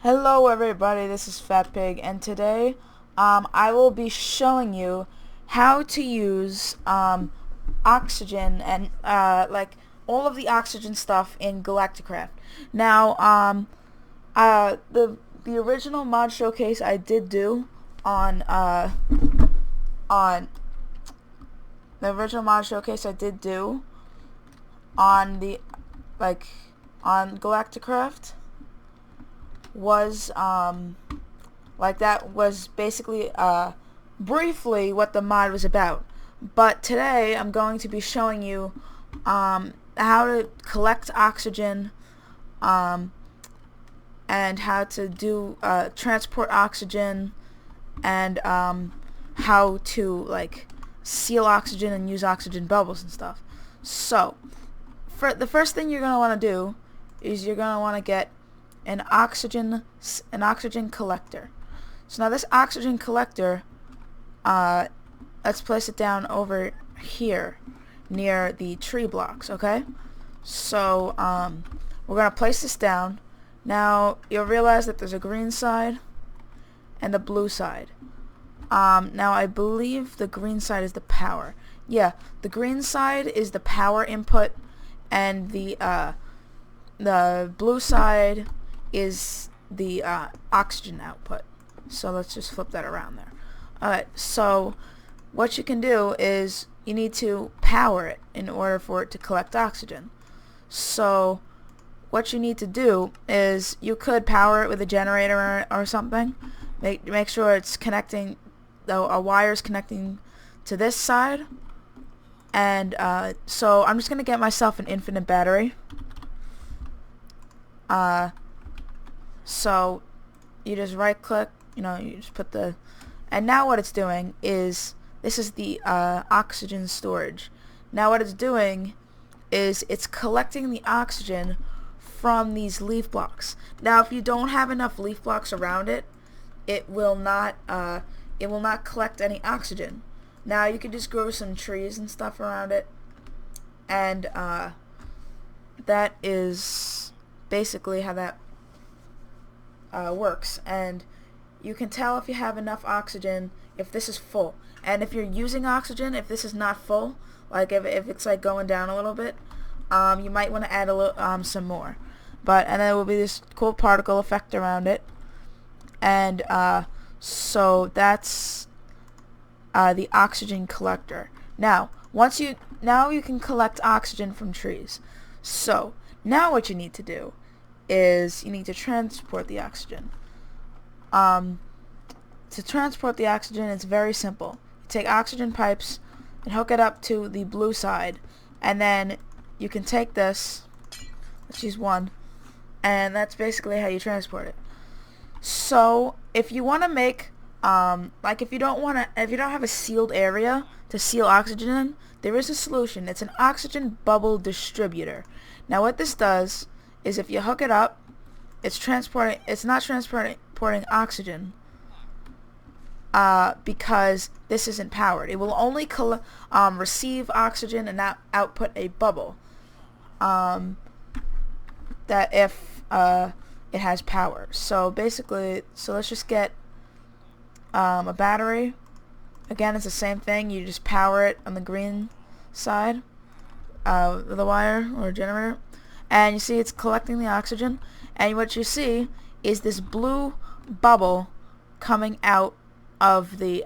Hello everybody, this is Fat Pig, and today I will be showing you how to use oxygen and like all of the oxygen stuff in Galacticraft. Now the original mod showcase I did do on the original mod showcase I did do on the on Galacticraft was that was basically briefly what the mod was about. But today I'm going to be showing you how to collect oxygen and how to do transport oxygen and how to seal oxygen and use oxygen bubbles and stuff. So for the first thing you're going to want to do is you're going to want to get an oxygen collector. So now this oxygen collector, let's place it down over here near the tree blocks, okay? So we're gonna place this down. Now you'll realize that there's a green side and a blue side. Now I believe the green side is the power. Yeah, the green side is the power input, and the blue side is the oxygen output. So let's just flip that around there. Alright, so what you can do is you need to power it in order for it to collect oxygen. So what you need to do is you could power it with a generator or something. Make sure it's connecting, a wire's connecting to this side. And so I'm just going to get myself an infinite battery. So you just right click, you just put and now what it's doing is, this is the oxygen storage. Now what it's doing is it's collecting the oxygen from these leaf blocks. Now if you don't have enough leaf blocks around it, it will not collect any oxygen. Now you can just grow some trees and stuff around it, and that is basically how that works. And you can tell if you have enough oxygen if this is full, and if you're using oxygen, if this is not full, like if it's like going down a little bit, you might want to add a little some more. And there will be this cool particle effect around it, and so that's the oxygen collector. Now you can collect oxygen from trees. So now what you need to do is you need to transport the oxygen. To transport the oxygen, it's very simple. You take oxygen pipes and hook it up to the blue side, and then you can take this, let's use one, and that's basically how you transport it. So if you want to make if you don't have a sealed area to seal oxygen in, there is a solution. It's an Oxygen Bubble Distributor. Now what this does is, if you hook it up, it's not transporting oxygen because this isn't powered. It will only receive oxygen and not output a bubble that if it has power. So basically, let's just get a battery. Again, it's the same thing. You just power it on the green side with a wire or a generator, and you see it's collecting the oxygen, and what you see is this blue bubble coming out of the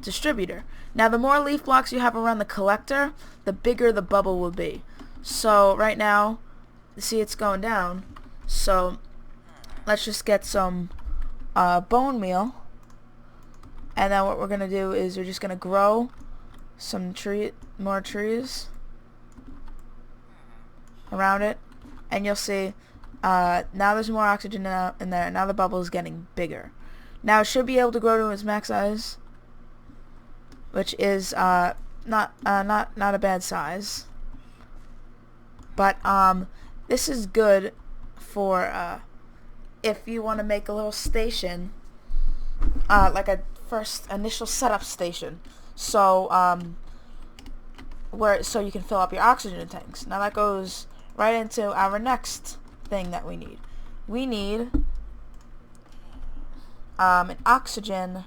distributor. Now the more leaf blocks you have around the collector, the bigger the bubble will be. So right now, you see it's going down. So let's just get some bone meal, and then what we're gonna do is we're just gonna grow some more trees around it, and you'll see now there's more oxygen in there. Now the bubble is getting bigger. Now it should be able to grow to its max size, which is not a bad size. But this is good for if you want to make a little station, like a first initial setup station. So so you can fill up your oxygen tanks. Now that goes right into our next thing that we need. We need an oxygen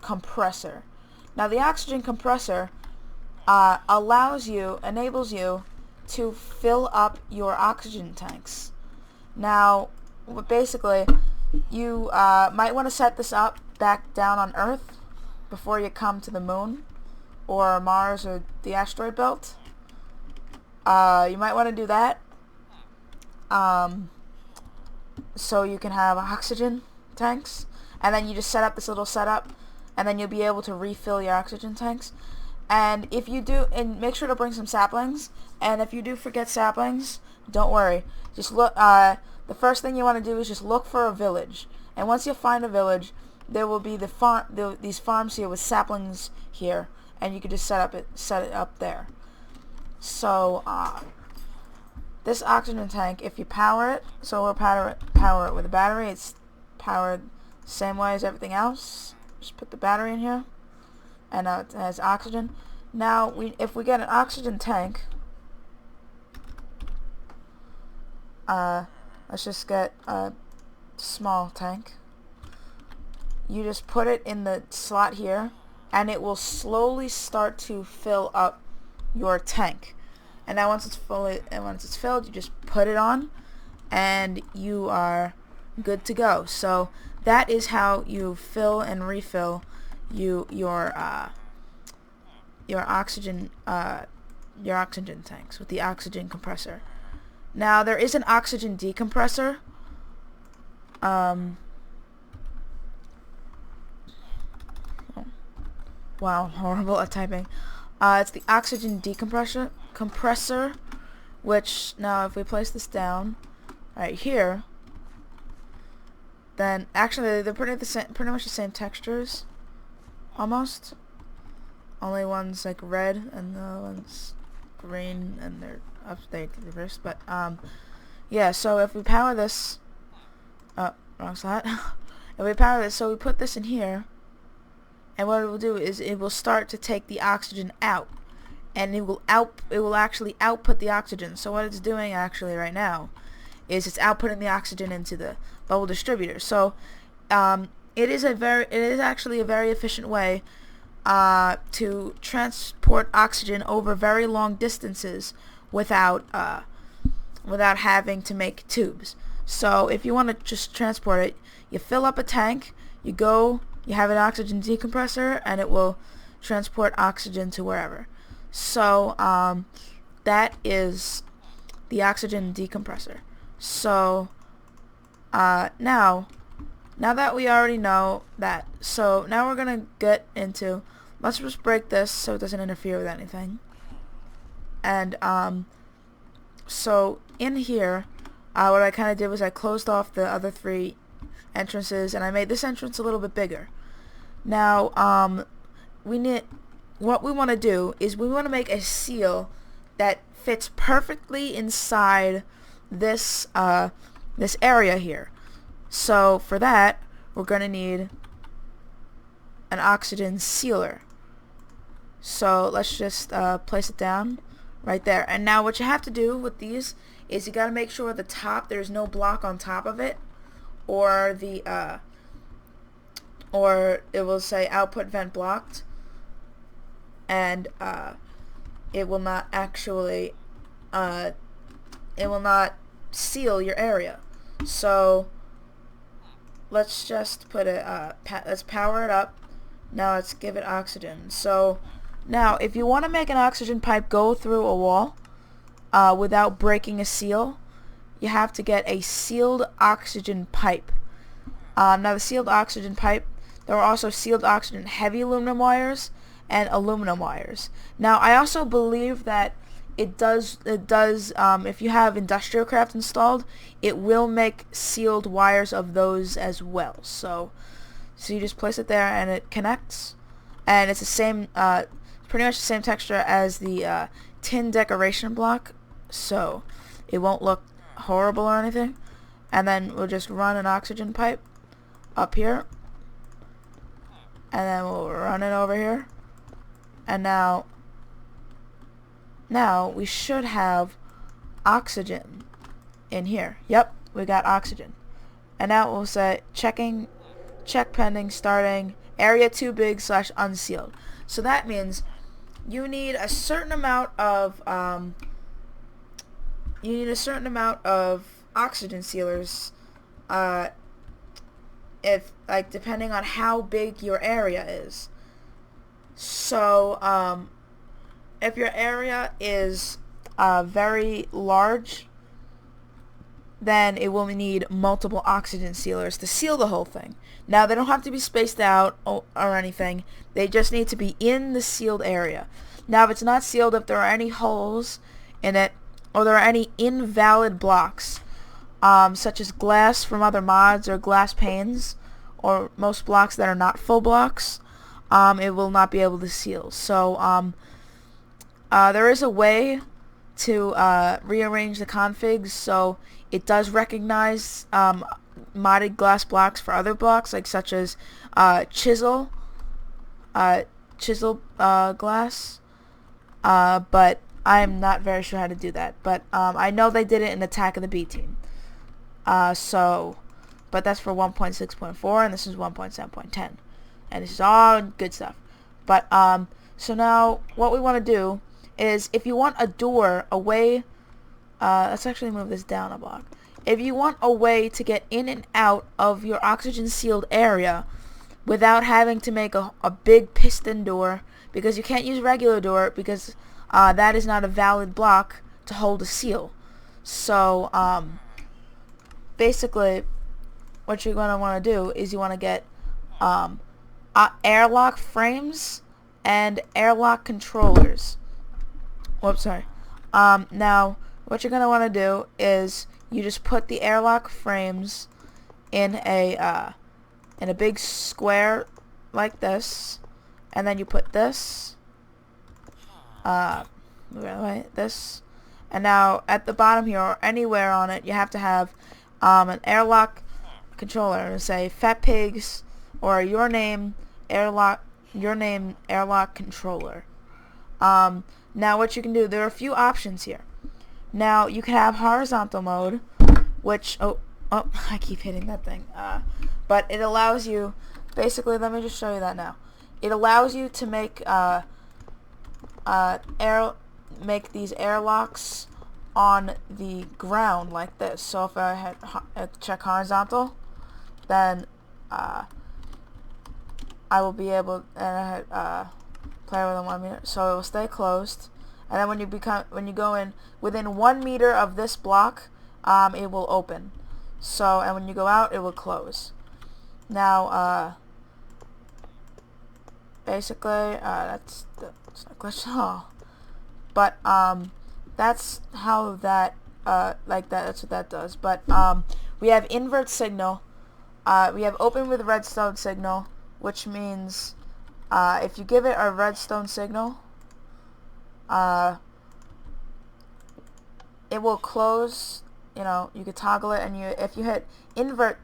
compressor. Now the oxygen compressor enables you to fill up your oxygen tanks. Now, basically, you might want to set this up back down on Earth before you come to the moon or Mars or the asteroid belt. You might want to do that so you can have oxygen tanks, and then you just set up this little setup, and then you'll be able to refill your oxygen tanks. And if you do, and make sure to bring some saplings, and if you do forget saplings, don't worry, just look, the first thing you want to do is just look for a village, and once you find a village, there will be these farms here with saplings here, and you can just set it up there. So this oxygen tank, if you power it, so we'll power it with a battery. It's powered the same way as everything else. Just put the battery in here, and it has oxygen. Now, if we get an oxygen tank, let's just get a small tank. You just put it in the slot here, and it will slowly start to fill up your tank. And now once it's filled, you just put it on, and you are good to go. So that is how you fill and refill your oxygen tanks with the oxygen compressor. Now there is an oxygen decompressor. Wow, horrible at typing. It's the oxygen compressor, which now if we place this down right here, then actually they're pretty much the same textures, almost. Only one's like red and the other one's green, and they're reversed. But yeah. So if we power this, wrong slot. If we power this, so we put this in here, and what it will do is it will start to take the oxygen out, and it will actually output the oxygen. So what it's doing actually right now is it's outputting the oxygen into the bubble distributor. So it is actually a very efficient way to transport oxygen over very long distances without having to make tubes. So if you want to just transport it, you fill up a tank, you have an oxygen decompressor, and it will transport oxygen to wherever. So that is the oxygen decompressor. So now that we already know that, so now we're gonna get into, let's just break this so it doesn't interfere with anything. And so in here, what I kind of did was I closed off the other three entrances, and I made this entrance a little bit bigger. Now what we want to do is we want to make a seal that fits perfectly inside this this area here. So for that, we're going to need an oxygen sealer. So let's just place it down right there. And now what you have to do with these is you got to make sure at the top there's no block on top of it, or or it will say output vent blocked, and it will not actually it will not seal your area. So let's just put it let's power it up. Now let's give it oxygen. So now if you want to make an oxygen pipe go through a wall without breaking a seal, you have to get a sealed oxygen pipe. Now the sealed oxygen pipe, there are also sealed oxygen heavy aluminum wires and aluminum wires. Now I also believe that it does if you have Industrialcraft installed, it will make sealed wires of those as well. So you just place it there and it connects, and it's the same pretty much the same texture as the tin decoration block, so it won't look horrible or anything. And then we'll just run an oxygen pipe up here, and then we'll run it over here, and now we should have oxygen in here. Yep, we got oxygen. and now it will say check pending, starting area too big / unsealed. So that means you need a certain amount of oxygen sealers, if like depending on how big your area is. So if your area is very large, then it will need multiple oxygen sealers to seal the whole thing. Now, they don't have to be spaced out or anything. They just need to be in the sealed area. Now, if it's not sealed, if there are any holes in it, or there are any invalid blocks, such as glass from other mods, or glass panes, or most blocks that are not full blocks, it will not be able to seal. So, there is a way to rearrange the configs so it does recognize modded glass blocks for other blocks, like such as chisel glass, but I'm not very sure how to do that. But I know they did it in Attack of the B Team. But that's for 1.6.4, and this is 1.7.10, and this is all good stuff. But so now what we want to do is, if you want a door, a way, let's actually move this down a block. If you want a way to get in and out of your oxygen sealed area without having to make a big piston door, because you can't use regular door because that is not a valid block to hold a seal. So basically what you're going to want to do is you want to get airlock frames and airlock controllers. Whoops, sorry. Now, what you're going to want to do is you just put the airlock frames in a big square like this, and then you put this, this, and now at the bottom here or anywhere on it, you have to have an airlock controller, and say Fat Pigs or your name airlock controller. Now what you can do, there are a few options here. Now you can have horizontal mode, which I keep hitting that thing. But it allows you, basically, let me just show you that now. It allows you to make these airlocks on the ground like this. So if I check horizontal, then I will be able to play within 1 meter, so it will stay closed. And then when you go in within 1 meter of this block, it will open. So, and when you go out, it will close. Now, basically, that's not glitch at all. But that's how that like that. That's what that does. But we have invert signal. We have open with redstone signal, which means if you give it a redstone signal, it will close. You know, you could toggle it, and if you hit invert,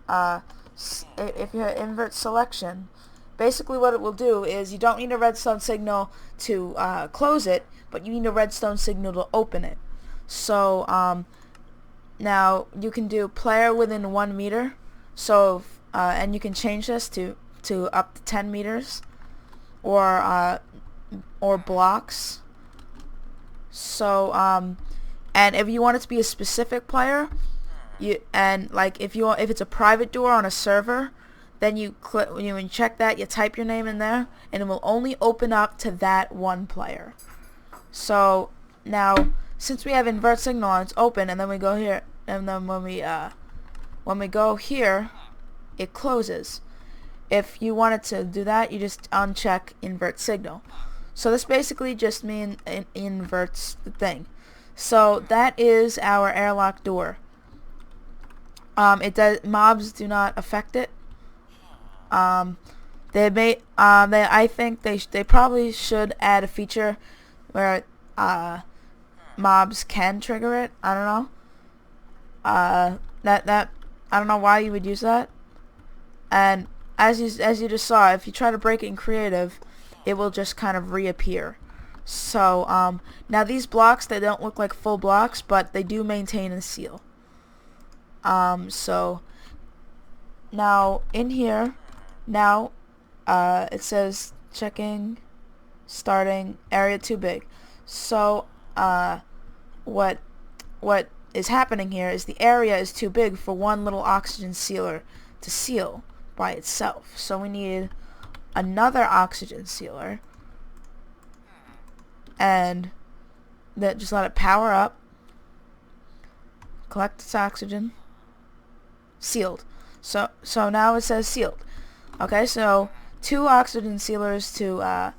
if you hit invert selection, basically what it will do is you don't need a redstone signal to close it, but you need a redstone signal to open it. So now you can do player within 1 meter. So and you can change this to up to 10 meters, or blocks. So and if you want it to be a specific player, like if it's a private door on a server, then you click, when you check that, you type your name in there, and it will only open up to that one player. So now, since we have invert signal and it's open, and then we go here, and then when we go here, it closes. If you wanted to do that, you just uncheck invert signal. So this basically just means it inverts the thing. So that is our airlock door. Mobs do not affect it. I think they probably should add a feature where mobs can trigger it. I don't know. I don't know why you would use that. And as you just saw, if you try to break it in creative, it will just kind of reappear. So now these blocks, they don't look like full blocks, but they do maintain a seal. So now in here, now it says checking, starting, area too big. So what is happening here is the area is too big for one little oxygen sealer to seal by itself. So we need another oxygen sealer, and that just let it power up, collect its oxygen, sealed. So now it says sealed. Okay, so 2 oxygen sealers to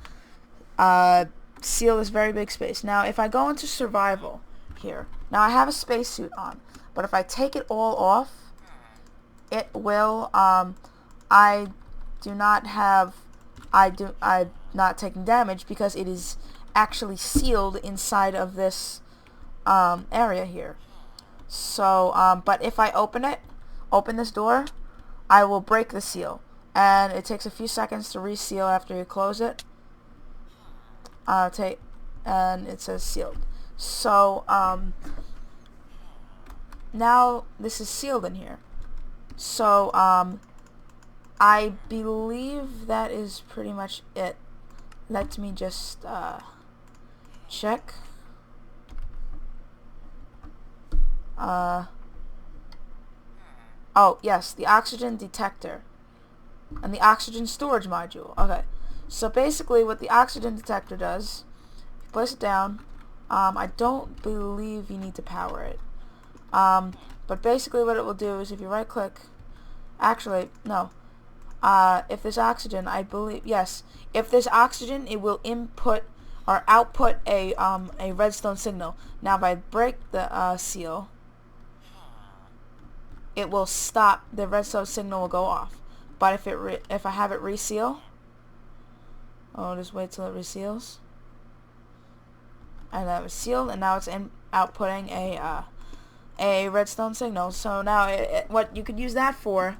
seal this very big space. Now if I go into survival here, now I have a spacesuit on, but if I take it all off, it will I'm not taking damage because it is actually sealed inside of this area here. So but if I open this door, I will break the seal, and it takes a few seconds to reseal after you close it. And it says sealed. So now this is sealed in here. So I believe that is pretty much it. Let me just check. Oh yes, the oxygen detector and the oxygen storage module. Okay, so basically what the oxygen detector does, you place it down. I don't believe you need to power it. But basically what it will do is if you right click, actually no, if there's oxygen, I believe, yes, if there's oxygen, it will input or output a redstone signal. Now if I break the seal, it will stop, the redstone signal will go off. But if I have it reseal, oh, just wait till it reseals, and that was sealed, and now it's outputting a redstone signal. So now what you could use that for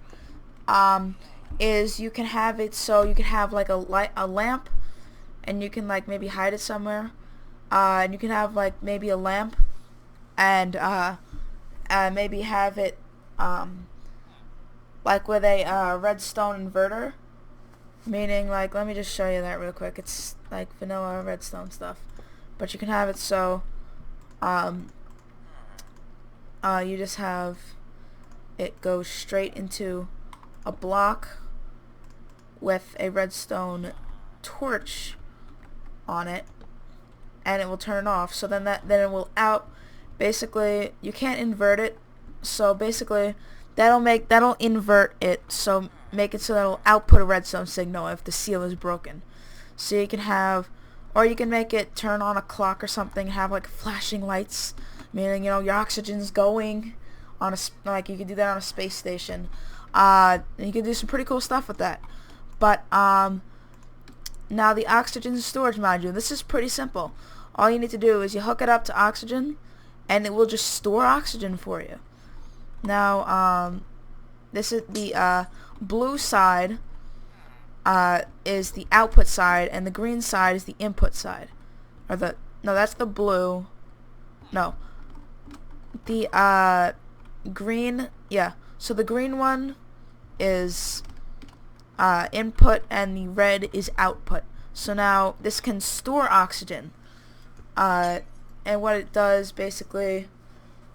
is you can have it so you can have like a lamp, and you can like maybe hide it somewhere, and you can have like maybe a lamp, and maybe have it like with a redstone inverter, meaning like, let me just show you that real quick. It's like vanilla redstone stuff, but you can have it so you just have it go straight into a block with a redstone torch on it, and it will turn off. So then it will out. Basically, you can't invert it. So basically, that'll invert it. So make it so that it'll output a redstone signal if the seal is broken. So you can have, or you can make it turn on a clock or something, have like flashing lights, meaning, you know, your oxygen's going on like you can do that on a space station. And you can do some pretty cool stuff with that. But now the oxygen storage module, this is pretty simple. All you need to do is you hook it up to oxygen, and it will just store oxygen for you. Now this is the blue side is the output side, and the green side is the input side. Or no, that's the blue. No, the green, yeah. So the green one is input, and the red is output. So now this can store oxygen, and what it does basically,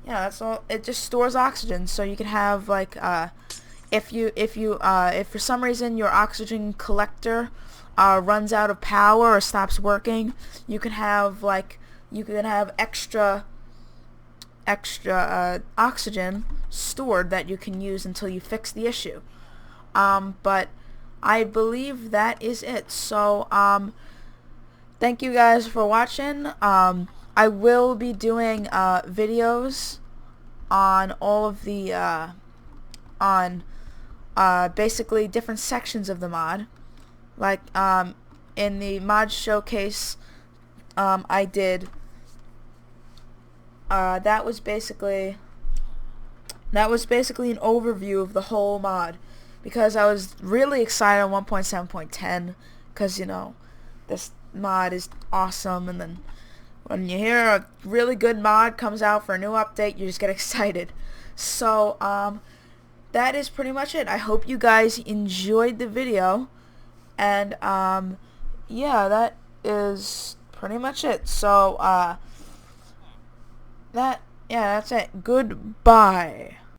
yeah, that's all. It just stores oxygen. So you can have like if for some reason your oxygen collector runs out of power or stops working, you can have extra oxygen stored that you can use until you fix the issue. But I believe that is it. So thank you guys for watching. I will be doing videos on all of the basically different sections of the mod. Like in the mod showcase I did, that was basically an overview of the whole mod, because I was really excited on 1.7.10, because, you know, this mod is awesome, and then when you hear a really good mod comes out for a new update, you just get excited. So, that is pretty much it. I hope you guys enjoyed the video. And, yeah, that is pretty much it. So, that's it. Goodbye.